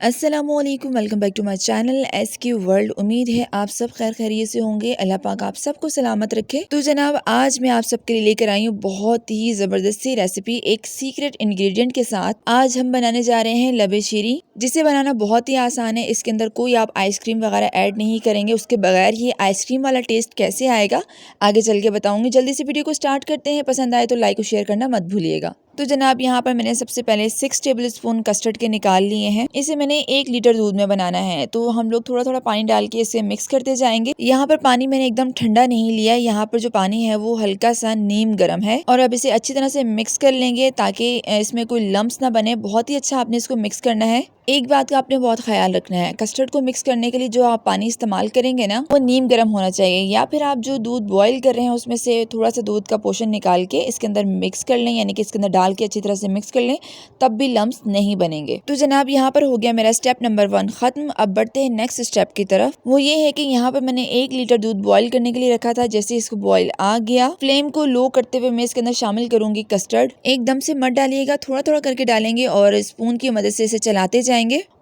अस्सलामुअलैकुम, welcome back to my channel SQ world. उम्मीद है आप सब खैर खैरियत से होंगे। अल्लाह पाक आप सबको सलामत रखे। तो जनाब, आज मैं आप सबके लिए लेकर आई हूँ बहुत ही ज़बरदस्ती रेसिपी एक सीक्रेट इंग्रेडिएंट के साथ। आज हम बनाने जा रहे हैं लबे शीरी, जिसे बनाना बहुत ही आसान है। इसके अंदर कोई आप आइसक्रीम वगैरह ऐड नहीं करेंगे। उसके बगैर ही आइसक्रीम वाला टेस्ट कैसे आएगा आगे चल के बताऊंगी। जल्दी से वीडियो को स्टार्ट करते हैं। पसंद आए तो लाइक और शेयर करना मत भूलिएगा। तो जनाब, यहाँ पर मैंने सबसे पहले 6 टेबल स्पून कस्टर्ड के निकाल लिए हैं। इसे मैंने 1 लीटर दूध में बनाना है, तो हम लोग थोड़ा थोड़ा पानी डाल के इसे मिक्स करते जाएंगे। यहाँ पर पानी मैंने एकदम ठंडा नहीं लिया। यहाँ पर जो पानी है वो हल्का सा नीम गर्म है। और अब इसे अच्छी तरह से मिक्स कर लेंगे ताकि इसमें कोई लम्प्स ना बने। बहुत ही अच्छा आपने इसको मिक्स करना है। एक बात का आपने बहुत ख्याल रखना है, कस्टर्ड को मिक्स करने के लिए जो आप पानी इस्तेमाल करेंगे ना, वो नीम गर्म होना चाहिए। या फिर आप जो दूध बॉईल कर रहे हैं उसमें से थोड़ा सा दूध का पोर्शन निकाल के इसके अंदर मिक्स कर लें, यानी कि इसके अंदर डाल के अच्छी तरह से मिक्स कर लें, तब भी लम्प्स नहीं बनेंगे। तो जनाब, यहाँ पर हो गया मेरा स्टेप नंबर 1 खत्म। अब बढ़ते हैं नेक्स्ट स्टेप की तरफ। वो ये है कि यहाँ पर मैंने 1 लीटर दूध बॉईल करने के लिए रखा था। जैसे इसको बॉईल आ गया, फ्लेम को लो करते हुए मैं इसके अंदर शामिल करूंगी कस्टर्ड। एकदम से मत डालिएगा, थोड़ा थोड़ा करके डालेंगे और स्पून की मदद से इसे चलाते जाएंगे।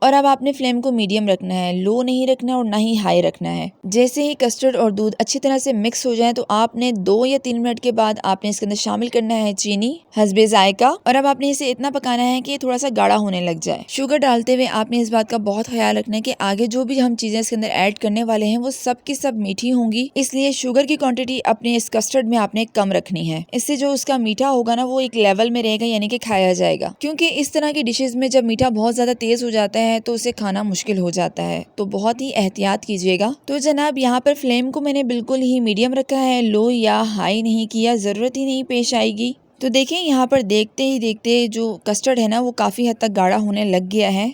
और अब आपने फ्लेम को मीडियम रखना है, लो नहीं रखना और ना ही हाई रखना है। जैसे ही कस्टर्ड और दूध अच्छी तरह से मिक्स हो जाए तो आपने 2 या 3 मिनट के बाद आपने इसके अंदर शामिल करना है चीनी हस्बे जायका। और अब आपने इसे इतना पकाना है कि थोड़ा सा गाढ़ा होने लग जाए। शुगर डालते हुए आपने इस बात का बहुत ख्याल रखना है कि आगे जो भी हम चीजें इसके अंदर ऐड करने वाले हैं वो सब की सब मीठी होंगी, इसलिए शुगर की क्वांटिटी अपने इस कस्टर्ड में आपने कम रखनी है। इससे जो उसका मीठा होगा ना वो एक लेवल में रहेगा, यानी कि खाया जाएगा। क्योंकि इस तरह की डिशेज में जब मीठा बहुत ज्यादा तेज हो जाता है तो उसे खाना मुश्किल हो जाता है, तो बहुत ही एहतियात कीजिएगा। तो जनाब, यहाँ पर फ्लेम को मैंने बिल्कुल ही मीडियम रखा है, लो या हाई नहीं किया, जरूरत ही नहीं पेश आएगी। तो देखें, यहाँ पर देखते ही देखते जो कस्टर्ड है ना वो काफी हद तक गाढ़ा होने लग गया है।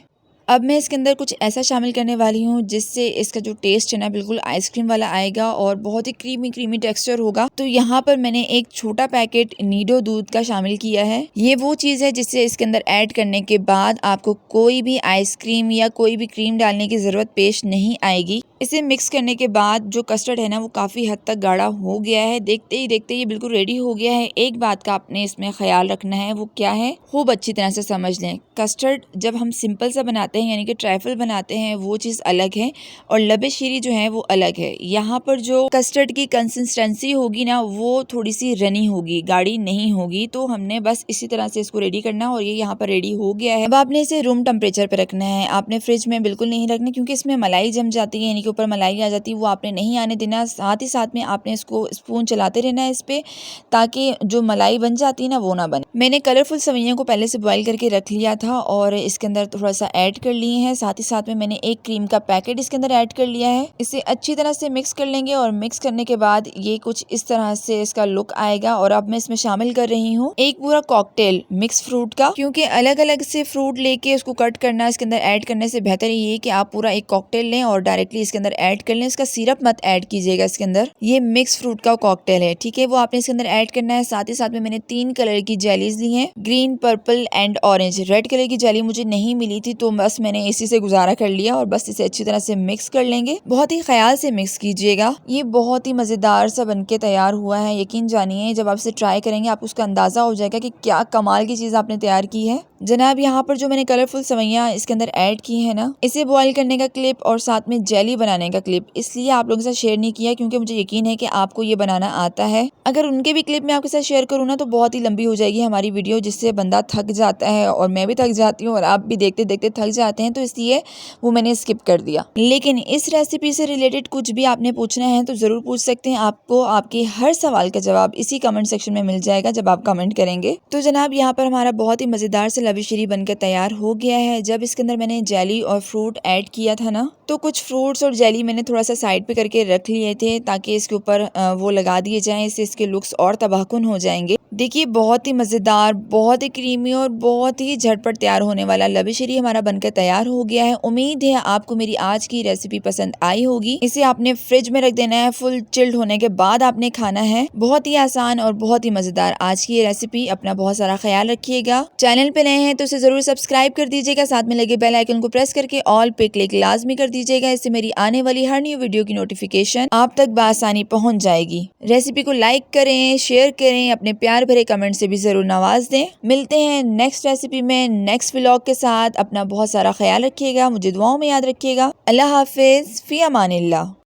अब मैं इसके अंदर कुछ ऐसा शामिल करने वाली हूँ जिससे इसका जो टेस्ट है ना बिल्कुल आइसक्रीम वाला आएगा और बहुत ही क्रीमी क्रीमी टेक्सचर होगा। तो यहाँ पर मैंने एक छोटा पैकेट नीडो दूध का शामिल किया है। ये वो चीज़ है जिससे इसके अंदर ऐड करने के बाद आपको कोई भी आइसक्रीम या कोई भी क्रीम डालने की ज़रूरत पेश नहीं आएगी। इसे मिक्स करने के बाद जो कस्टर्ड है ना वो काफ़ी हद तक गाढ़ा हो गया है। देखते ही देखते ये बिल्कुल रेडी हो गया है। एक बात का आपने इसमें ख्याल रखना है, वो क्या है, खूब अच्छी तरह से समझ लें। कस्टर्ड जब हम सिंपल सा बनाते हैं, यानी कि ट्राइफल बनाते हैं, वो चीज़ अलग है और लबे शीरी जो है वो अलग है। यहाँ पर जो कस्टर्ड की कंसिस्टेंसी होगी ना वो थोड़ी सी रनी होगी, गाढ़ी नहीं होगी। तो हमने बस इसी तरह से इसको रेडी करना है और ये यहाँ पर रेडी हो गया है। अब आपने इसे रूम टेम्परेचर पे रखना है, आपने फ्रिज में बिल्कुल नहीं रखना, क्योंकि इसमें मलाई जम जाती है, यानी कि ऊपर मलाई आ जाती है, वो आपने नहीं आने देना। साथ ही साथ में आपने इसको स्पून चलाते रहना है इस पे, ताकि जो मलाई बन जाती है ना वो ना बने। मैंने कलरफुल सवैयों को पहले से बॉईल करके रख लिया था और इसके अंदर थोड़ा सा ऐड कर लिए हैं। साथ ही साथ में मैंने एक क्रीम का पैकेट इसके अंदर ऐड कर लिया है। इसे अच्छी तरह से मिक्स कर लेंगे और मिक्स करने के बाद ये कुछ इस तरह से इसका लुक आएगा। और अब मैं इसमें शामिल कर रही हूँ एक पूरा कॉकटेल मिक्स फ्रूट का, क्योंकि अलग अलग से फ्रूट लेके उसको कट करना इसके अंदर ऐड करने से बेहतर ये है कि आप पूरा एक कॉकटेल लें और डायरेक्टली इसके अंदर ऐड कर लें। इसका सिरप मत ऐड कीजिएगा इसके अंदर। ये मिक्स फ्रूट का कॉकटेल है, ठीक है, वो आपने इसके अंदर ऐड करना है। साथ ही साथ में मैंने 3 कलर की जेलीज ली हैं, green, purple and orange. Red colour की जेली मुझे नहीं मिली थी तो बस मैंने इसी से गुजारा कर लिया और बस इसे अच्छी तरह से मिक्स कर लेंगे। बहुत ही ख्याल से मिक्स कीजिएगा। ये बहुत ही मजेदार सा बनके तैयार हुआ है। यकीन जानिए, जब आप इसे ट्राई करेंगे आपको उसका अंदाजा हो जाएगा कि क्या कमाल की चीज आपने तैयार की है। जनाब, यहाँ पर जो मैंने कलरफुल सवैयां इसके अंदर ऐड की है ना, इसे बॉईल करने का क्लिप और साथ में जेली बनाने का क्लिप इसलिए आप लोगों के साथ शेयर नहीं किया क्योंकि मुझे यकीन है कि आपको ये बनाना आता है। अगर उनके भी क्लिप मैं आपके साथ शेयर करूँ ना तो बहुत ही लंबी हो जाएगी हमारी वीडियो, जिससे बंदा थक जाता है और मैं भी थक जाती हूँ और आप भी देखते देखते थक जाते हैं, तो इसलिए वो मैंने स्किप कर दिया। लेकिन इस रेसिपी से रिलेटेड कुछ भी आपने पूछना है तो जरूर पूछ सकते हैं। आपको आपके हर सवाल का जवाब इसी कमेंट सेक्शन में मिल जाएगा जब आप कमेंट करेंगे। तो जनाब, यहाँ पर हमारा बहुत ही मजेदार से लबे शीरी बनकर तैयार हो गया है। जब इसके अंदर मैंने जेली और फ्रूट ऐड किया था ना, तो कुछ फ्रूट्स और जेली मैंने थोड़ा सा साइड पे करके रख लिए थे ताकि इसके ऊपर वो लगा दिए जाएं, इससे इसके लुक्स और तबाहकुन हो जाएंगे। देखिए, बहुत ही मजेदार, बहुत ही क्रीमी और बहुत ही झटपट तैयार होने वाला लबे शीरी हमारा बनकर तैयार हो गया है। उम्मीद है आपको मेरी आज की रेसिपी पसंद आई होगी। इसे आपने फ्रिज में रख देना है, फुल चिल्ड होने के बाद आपने खाना है। बहुत ही आसान और बहुत ही मजेदार आज की ये रेसिपी। अपना बहुत सारा ख्याल रखिएगा। चैनल पे नए हैं तो इसे जरूर सब्सक्राइब कर दीजिएगा, साथ में लगे बेल आइकन को प्रेस करके ऑल पे क्लिक लाजमी कर दीजिएगा। इससे मेरी आने वाली हर न्यू वीडियो की नोटिफिकेशन आप तक बआसानी पहुंच जाएगी। रेसिपी को लाइक करें, शेयर करें, अपने प्यार भरे कमेंट से भी जरूर नवाज दें। मिलते हैं नेक्स्ट रेसिपी में नेक्स्ट व्लॉग के साथ। अपना बहुत सारा सारा ख्याल रखिएगा, मुझे दुआओं में याद रखिएगा। अल्लाह हाफिज़, फ़ी अमानिल्लाह।